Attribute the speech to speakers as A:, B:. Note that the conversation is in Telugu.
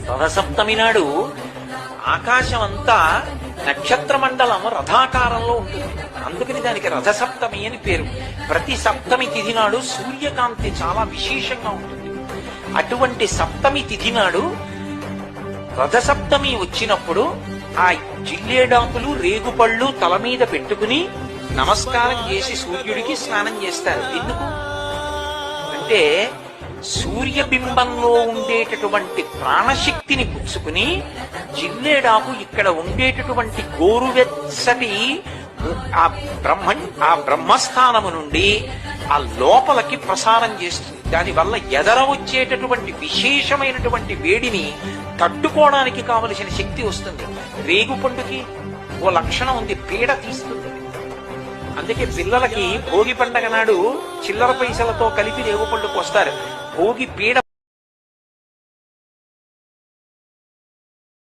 A: రథసప్తమి నాడు ఆకాశం అంతా నక్షత్ర మండలం రథాకారంలో ఉంటుంది. అందుకని దానికి రథసప్తమి అని పేరు. ప్రతి సప్తమి తిథి నాడు సూర్యకాంతి చాలా విశేషంగా ఉంటుంది. అటువంటి సప్తమి తిథి నాడు రథసప్తమి వచ్చినప్పుడు ఆ జిల్లేడాకులు రేగుపళ్ళు తల మీద పెట్టుకుని నమస్కారం చేసి సూర్యుడికి స్నానం చేస్తారు. ఎందుకు అంటే సూర్యబింబంలో ఉండేటటువంటి ప్రాణశక్తిని పుచ్చుకుని జిల్లేడాకు ఇక్కడ ఉండేటటువంటి గోరువెచ్చటి ఆ బ్రహ్మస్థానము నుండి ఆ లోపలికి ప్రసారం చేస్తుంది. దానివల్ల ఎదర వచ్చేటటువంటి విశేషమైనటువంటి వేడిని తట్టుకోవడానికి కావలసిన శక్తి వస్తుంది. రేగుపండుకి ఓ లక్షణం ఉంది, పీడ తీస్తుంది. అందుకే పిల్లలకి భోగి పండగ నాడు చిల్లర పైసలతో కలిపి రేగుపండుకు వస్తారు. భోగి పీడ